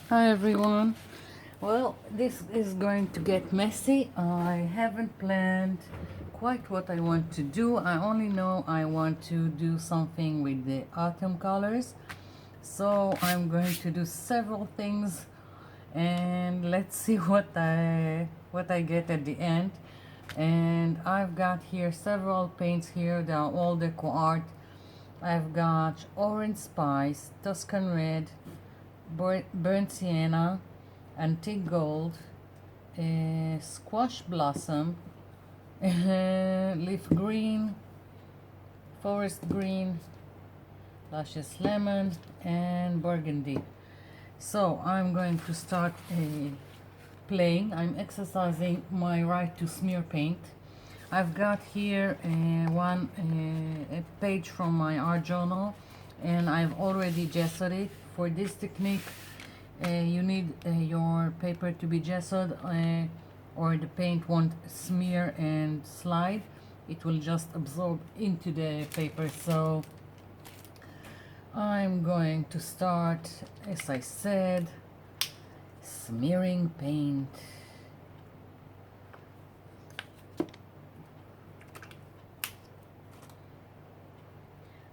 Hi everyone. Well, this is going to get messy. I haven't planned quite what I want to do. I only know I want to do something with the autumn colors. So I'm going to do several things and let's see what I get at the end. And I've got here several paints here. They are all deco art. I've got orange spice, Tuscan red, burnt sienna, antique gold, squash blossom, leaf green, forest green, luscious lemon, and burgundy. So I'm going to start playing. I'm exercising my right to smear paint. I've got here a page from my art journal, and I've already gessoed it. For this technique, you need your paper to be gessoed, or the paint won't smear and slide. It will just absorb into the paper. So I'm going to start, as I said, smearing paint.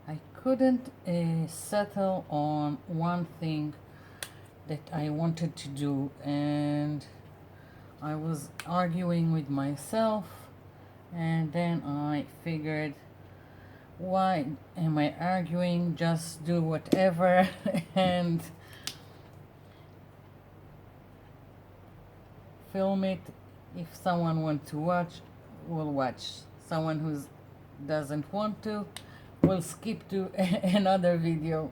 I couldn't settle on one thing that I wanted to do, and I was arguing with myself, and then I figured, why am I arguing? Just do whatever and film it. If someone wants to watch, will watch. Someone who doesn't want to will skip to another video.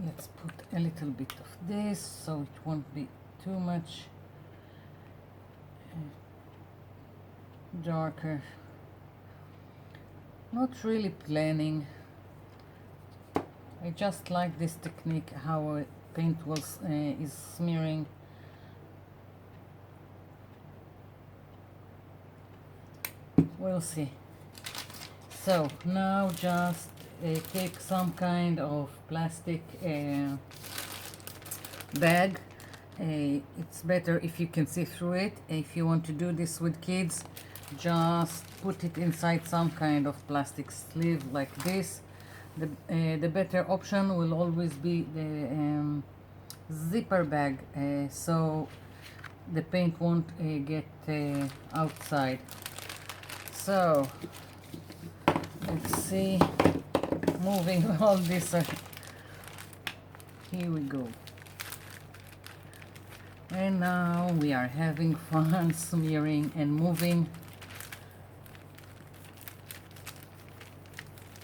Let's put a little bit of this so it won't be too much darker. Not really planning. I just like this technique, how paint is smearing. We'll see. So now just take some kind of plastic bag. It's better if you can see through it. If you want to do this with kids, just put it inside some kind of plastic sleeve like this. The better option will always be the zipper bag, so the paint won't get outside. So let's see, moving all this, here we go. And now we are having fun smearing and moving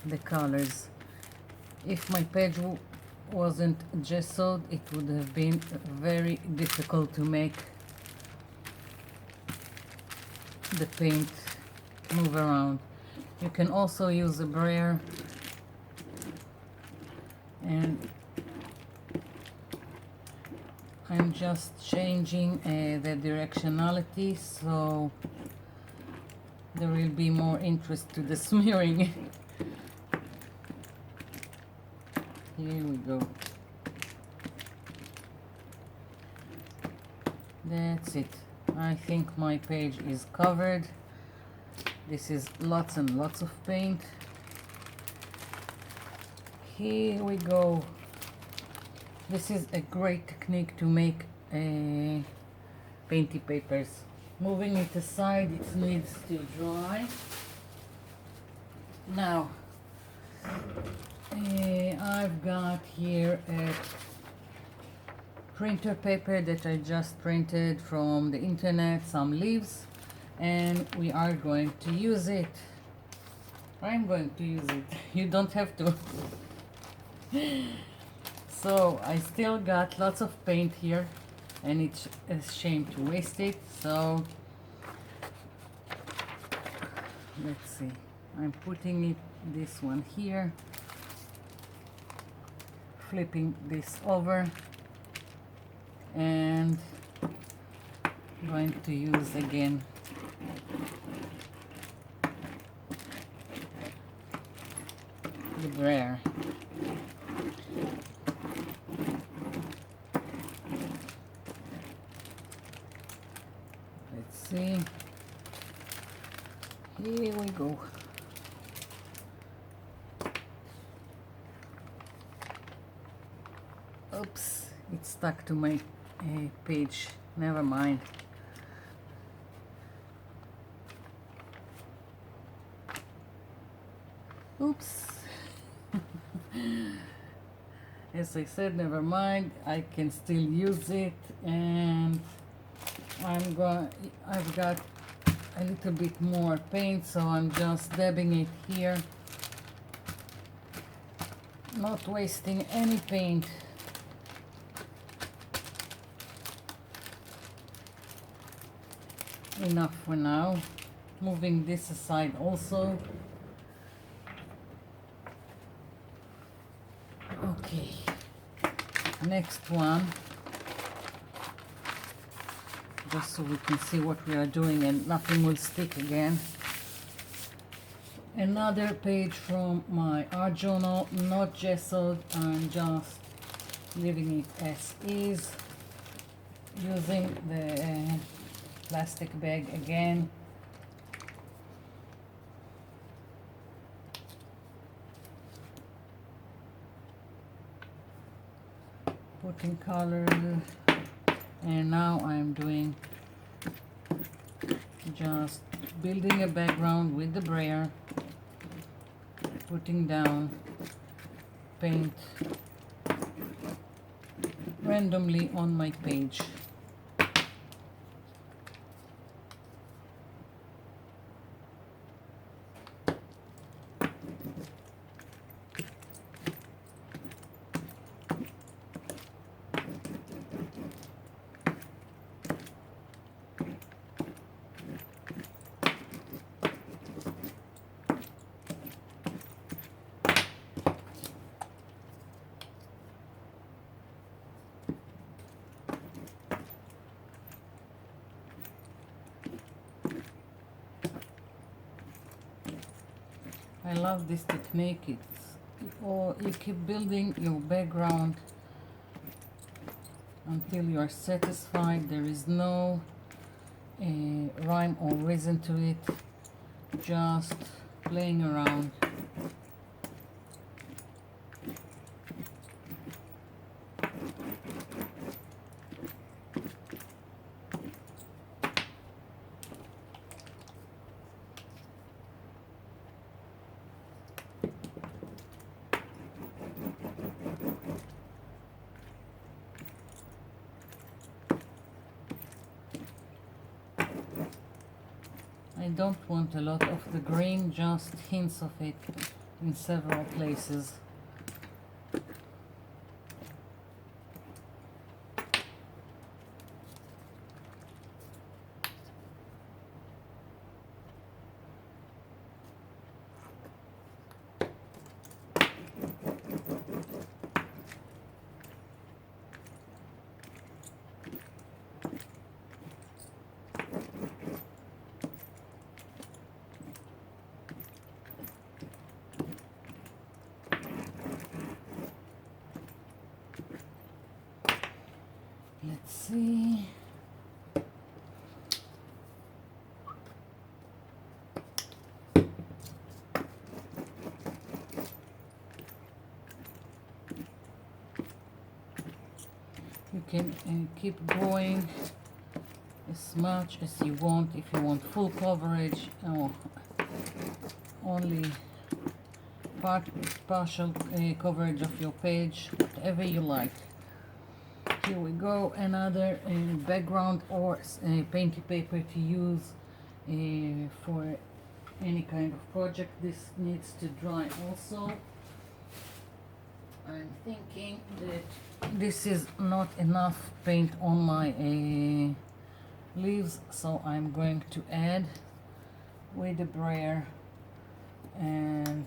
the colors. If my page wasn't gessoed, it would have been very difficult to make the paint move around. You can also use a brayer, and I'm just changing the directionality so there will be more interest to the smearing. Here we go. That's it. I think my page is covered. This is lots and lots of paint. Here we go. This is a great technique to make painty papers. Moving it aside, it needs to dry. Now, I've got here a printer paper that I just printed from the internet, some leaves, and we are going to use it. I'm going to use it. You don't have to. So I still got lots of paint here, and it's a shame to waste it. So let's see, I'm putting this one here, flipping this over, and going to use again the brayer. Let's see. Here we go. Oops, it stuck to my page. Never mind. Oops. As I said, never mind. I can still use it, and I've got a little bit more paint, so I'm just dabbing it here, not wasting any paint. Enough for now. Moving this aside also. Okay, next one, just so we can see what we are doing and nothing will stick again. Another page from my art journal, not gessoed. I'm just leaving it as is, using the plastic bag again. Putting color, and now I'm doing just building a background with the brayer, putting down paint randomly on my page. I love this technique. Or you keep building your background until you are satisfied. There is no rhyme or reason to it. Just playing around. I don't want a lot of the green, just hints of it in several places. Let's see. You can keep going as much as you want. If you want full coverage or only partial coverage of your page, whatever you like. Here we go, another background or painty paper to use for any kind of project. This needs to dry also. I'm thinking that this is not enough paint on my leaves, so I'm going to add with the brayer, and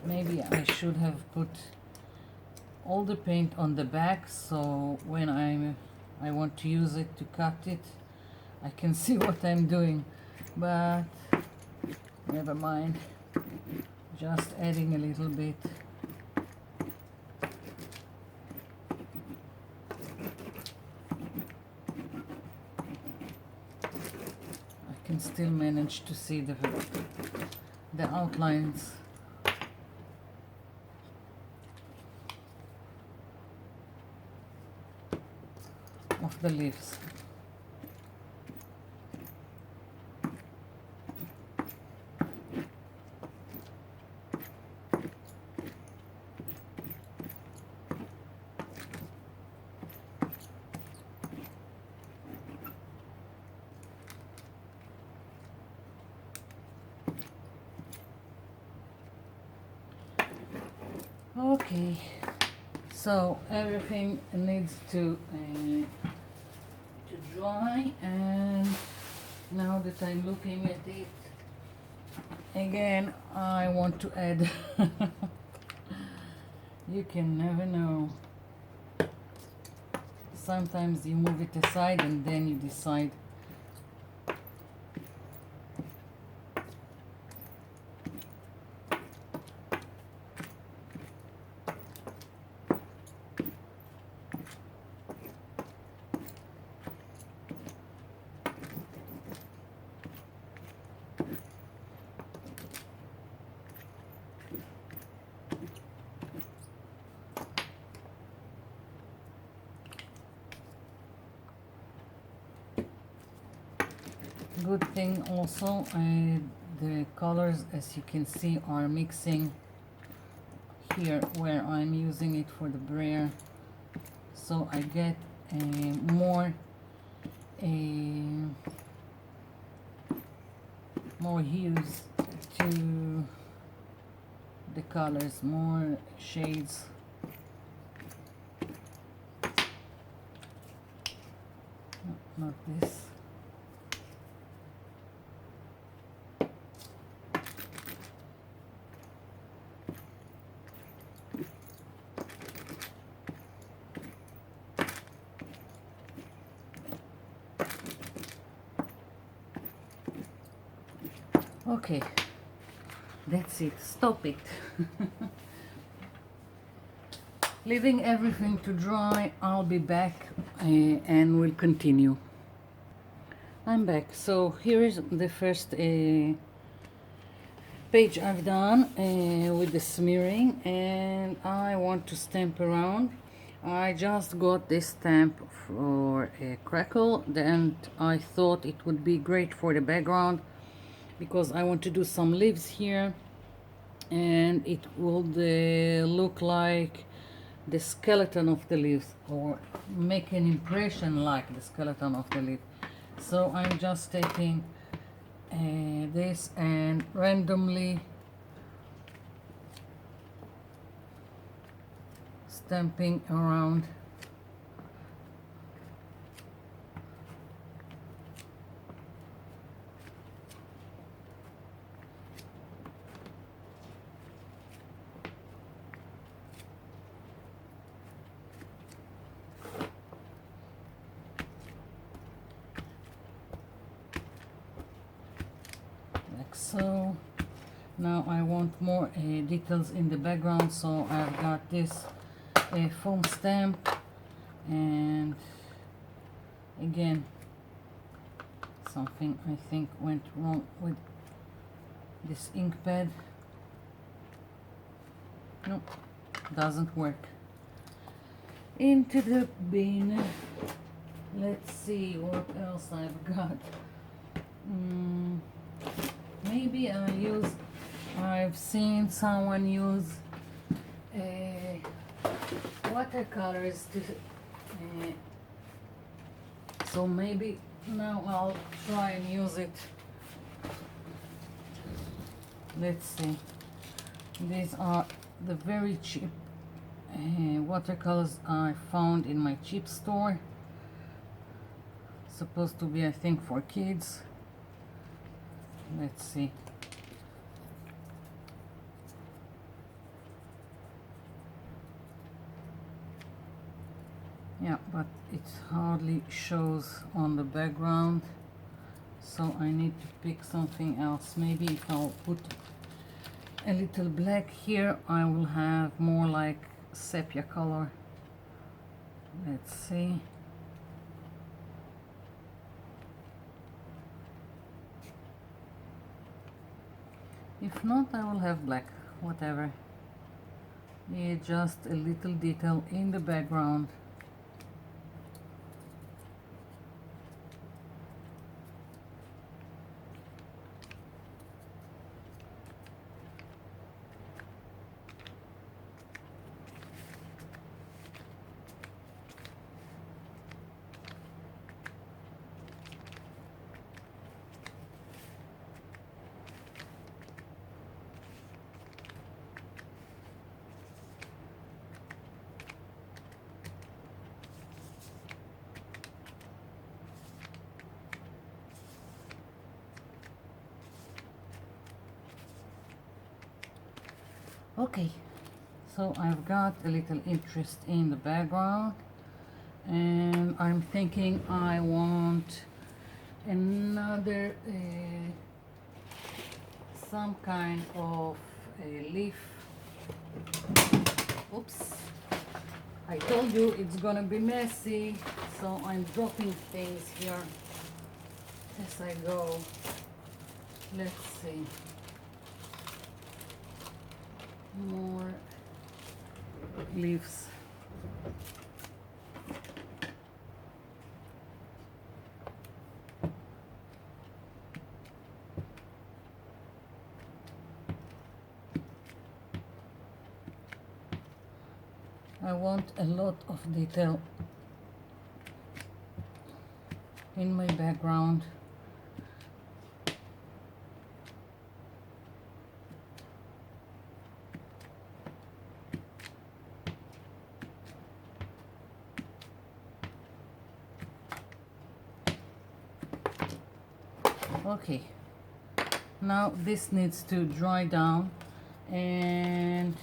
maybe I should have put all the paint on the back, so when I want to use it to cut it. I can see what I'm doing, but never mind. Just adding a little bit. I can still manage to see the outlines. Of the leaves. Okay, so everything needs to dry, and now that I'm looking at it again, I want to add you can never know. Sometimes you move it aside and then you decide. Good thing also, the colors, as you can see, are mixing here where I'm using it for the brayer, so I get more hues to the colors, more shades. No, not this. Okay, that's it. Stop it. Leaving everything to dry. I'll be back and we'll continue. I'm back. So here is the first page I've done with the smearing, and I want to stamp around. I just got this stamp for a crackle, and I thought it would be great for the background because I want to do some leaves here, and it would look like the skeleton of the leaves, or make an impression like the skeleton of the leaf. So I'm just taking this and randomly stamping around. Like so. Now I want more details in the background, so I've got this foam stamp, and again something I think went wrong with this ink pad. Nope, doesn't work. Into the bin. Let's see what else I've got. Maybe I've seen someone use watercolors to so maybe now I'll try and use it. Let's see. These are the very cheap watercolors I found in my cheap store. Supposed to be, I think, for kids. Let's see. Yeah, but it hardly shows on the background, so I need to pick something else. Maybe if I'll put a little black here, I will have more like sepia color. Let's see. If not, I will have black, whatever. Yeah, just a little detail in the background. Okay, so I've got a little interest in the background, and I'm thinking I want another some kind of a leaf. Oops, I told you it's gonna be messy, so I'm dropping things here as I go. Let's see. More leaves. I want a lot of detail in my background. Okay, now this needs to dry down, and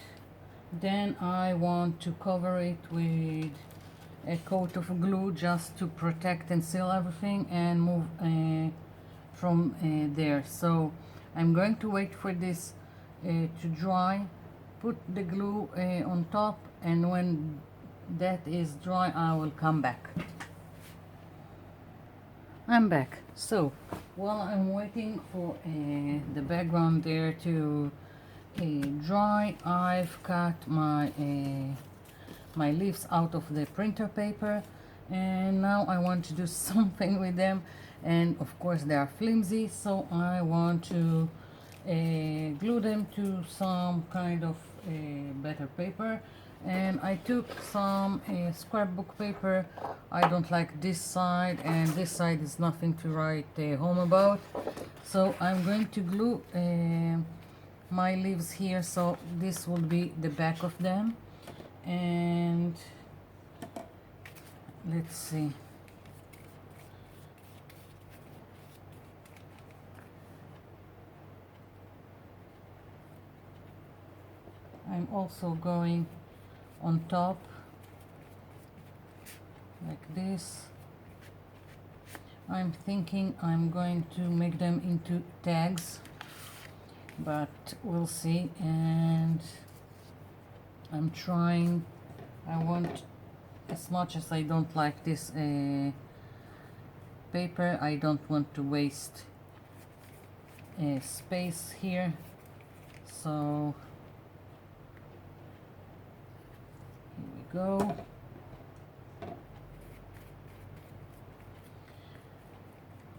then I want to cover it with a coat of glue just to protect and seal everything and move from there. So I'm going to wait for this to dry, put the glue on top, and when that is dry I will come back. I'm back. So while I'm waiting for the background there to dry, I've cut my my leaves out of the printer paper, and now I want to do something with them, and of course they are flimsy, so I want to glue them to some kind of better paper. And I took some scrapbook paper. I don't like this side, and this side is nothing to write home about, so I'm going to glue my leaves here, so this will be the back of them. And let's see, I'm also going on top like this. I'm thinking I'm going to make them into tags, but we'll see. And I'm trying, I want, as much as I don't like this paper, I don't want to waste space here, so here we go.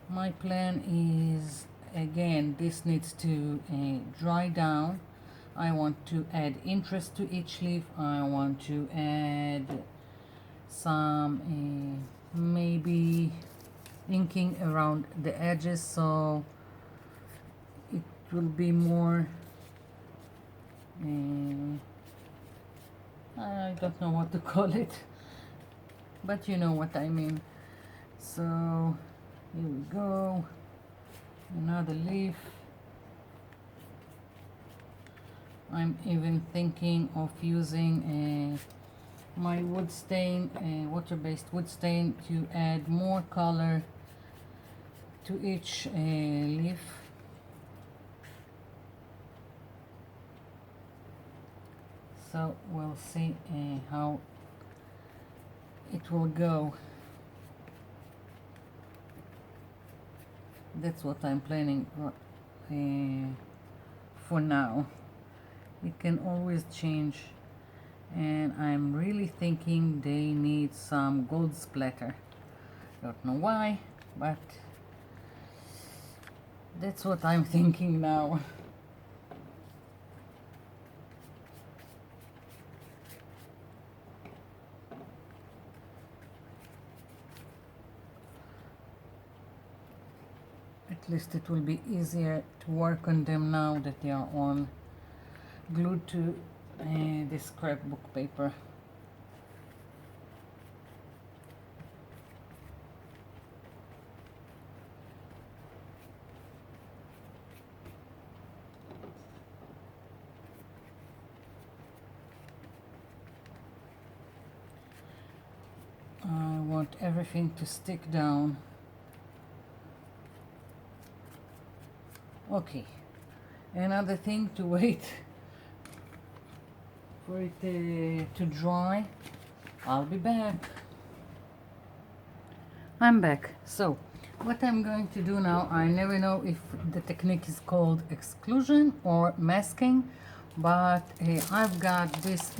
My plan is, again, this needs to dry down. I want to add interest to each leaf. I want to add some maybe inking around the edges, so it will be more I don't know what to call it, but you know what I mean. So here we go, another leaf. I'm even thinking of using my wood stain, water-based wood stain, to add more color to each leaf. So we'll see how it will go. That's what I'm planning for now. It can always change, and I'm really thinking they need some gold splatter. Don't know why, but that's what I'm thinking now. At least it will be easier to work on them now that they are on glued to this scrapbook paper. I want everything to stick down. Okay, another thing to wait for it to dry. I'll be back. I'm back. So what I'm going to do now, I never know if the technique is called exclusion or masking, but I've got this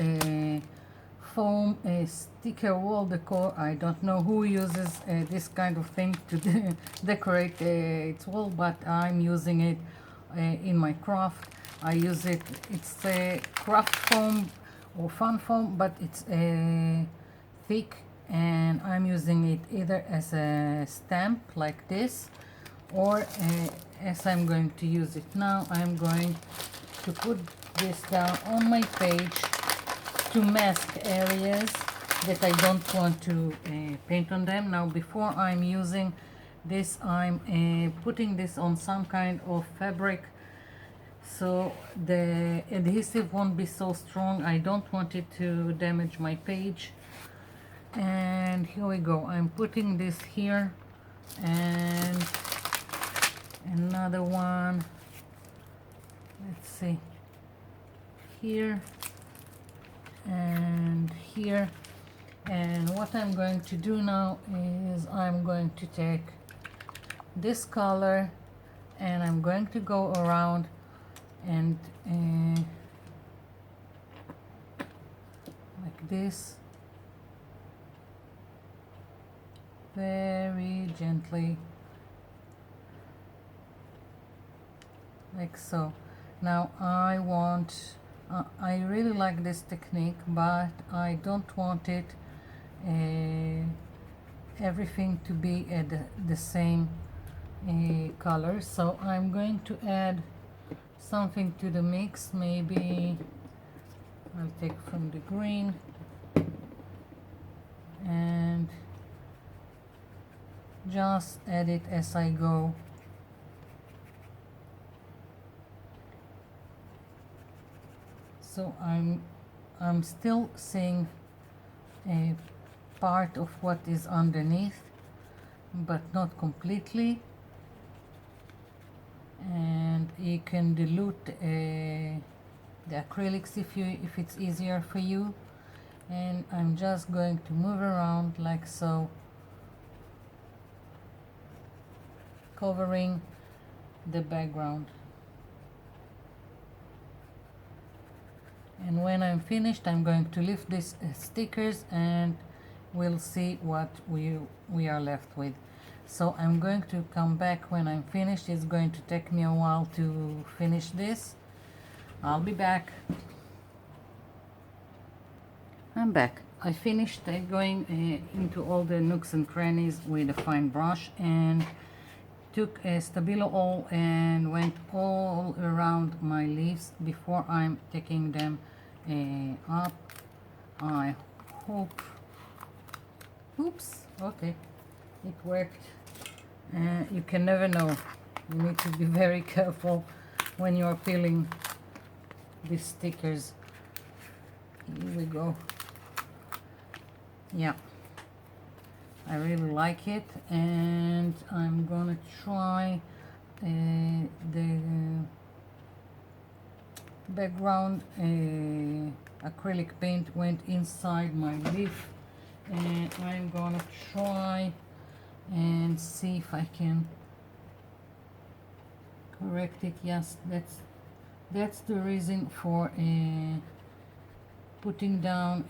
foam sticker wall decor. I don't know who uses this kind of thing to decorate its wall, but I'm using it in my craft. I use it, it's a craft foam or fun foam, but it's thick, and I'm using it either as a stamp like this, or as I'm going to use it now, I'm going to put this down on my page to mask areas that I don't want to paint on them. Now before I'm using this, I'm putting this on some kind of fabric so the adhesive won't be so strong. I don't want it to damage my page. And here we go, I'm putting this here, and another one, let's see, here and here. And what I'm going to do now is I'm going to take this color and I'm going to go around and like this, very gently, like so. Now I want I really like this technique, but I don't want it everything to be at the same color, so I'm going to add something to the mix. Maybe I'll take from the green and just add it as I go. So I'm still seeing a part of what is underneath, but not completely. And you can dilute the acrylics if it's easier for you. And I'm just going to move around like so, covering the background. And when I'm finished, I'm going to lift these stickers and we'll see what we are left with. So I'm going to come back when I'm finished. It's going to take me a while to finish this. I'll be back. I'm back. I finished going into all the nooks and crannies with a fine brush, and took a Stabilo oil and went all around my leaves before I'm taking them up. I hope, oops, okay, it worked. You can never know. You need to be very careful when you're peeling these stickers. Here we go. Yeah, I really like it, and I'm gonna try the background. Acrylic paint went inside my leaf, and I'm gonna try and see if I can correct it. Yes, that's the reason for putting down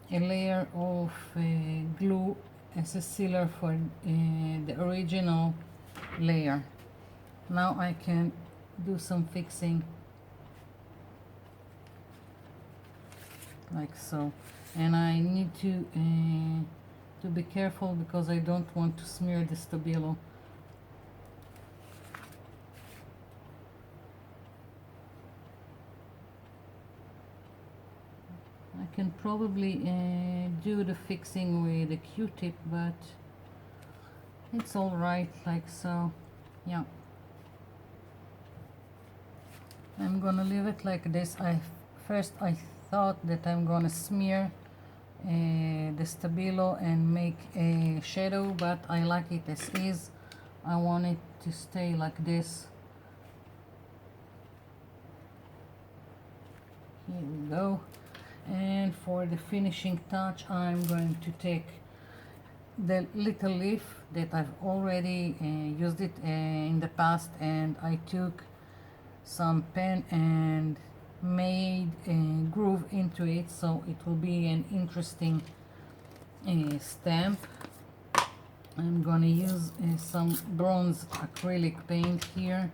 a layer of glue as a sealer for the original layer. Now I can do some fixing like so, and I need to be careful because I don't want to smear the Stabilo. I can probably do the fixing with a Q-tip, but it's all right like so. Yeah, I'm gonna leave it like this. I thought that I'm gonna smear the Stabilo and make a shadow, but I like it as is. I want it to stay like this. Here we go. And for the finishing touch, I'm going to take the little leaf that I've already used it in the past, and I took some pen and made a groove into it, so it will be an interesting stamp. I'm gonna use some bronze acrylic paint here.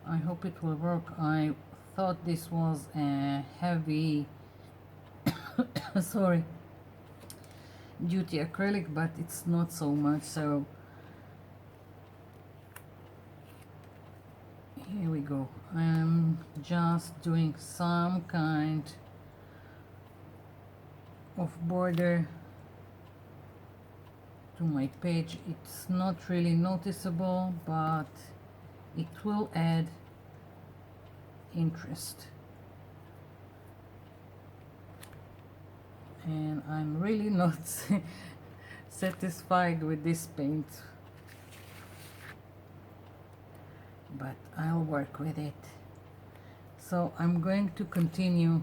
I hope it will work. I thought this was a heavy sorry, duty acrylic, but it's not so much. So here we go. I'm just doing some kind of border to my page. It's not really noticeable, but it will add interest. And I'm really not satisfied with this paint, but I'll work with it. So I'm going to continue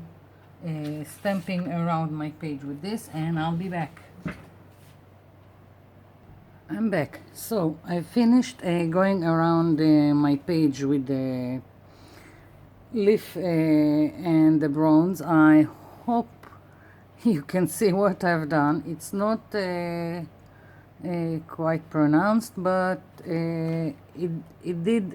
stamping around my page with this, and I'll be back. I'm back. So I finished going around my page with the leaf and the bronze. I hope you can see what I've done. It's not quite pronounced, but it did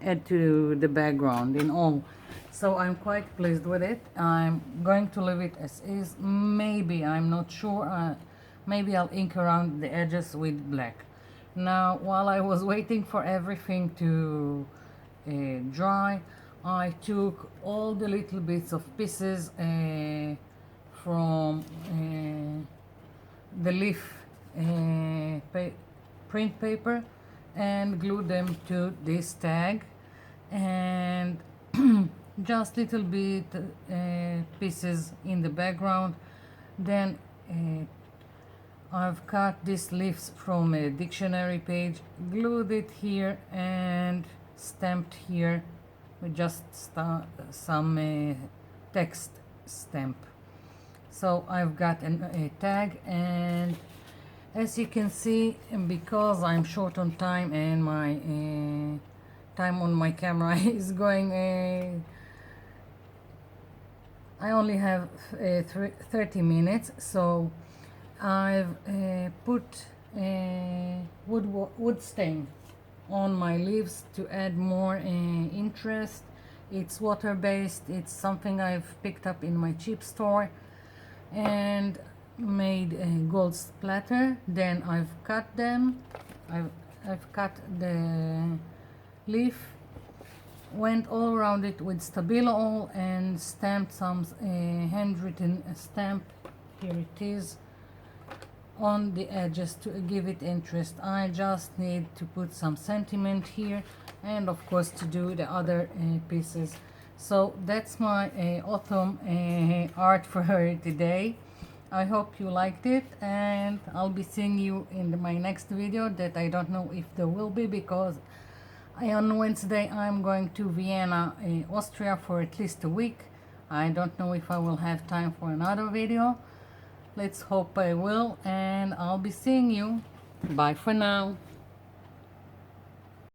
add to the background in all. So I'm quite pleased with it. I'm going to leave it as is. Maybe, I'm not sure, maybe I'll ink around the edges with black. Now, while I was waiting for everything to dry, I took all the little bits of pieces from the leaf print paper and glued them to this tag, and just little bit pieces in the background. Then I've cut these leaves from a dictionary page, glued it here, and stamped here with just some text stamp. So I've got a tag, and as you can see, because I'm short on time and my time on my camera is going, I only have 30 minutes, so I've put wood stain on my leaves to add more interest. It's water-based. It's something I've picked up in my cheap store, and made a gold splatter. Then I've cut them. I've cut the leaf, went all around it with Stabilo and stamped some handwritten stamp. Here it is. on the edges to give it interest. I just need to put some sentiment here, and of course to do the other pieces. So that's my autumn art for her today. I hope you liked it, and I'll be seeing you in my next video that I don't know if there will be, because on Wednesday I'm going to Vienna, Austria for at least a week. I don't know if I will have time for another video. Let's hope I will, and I'll be seeing you. Bye for now.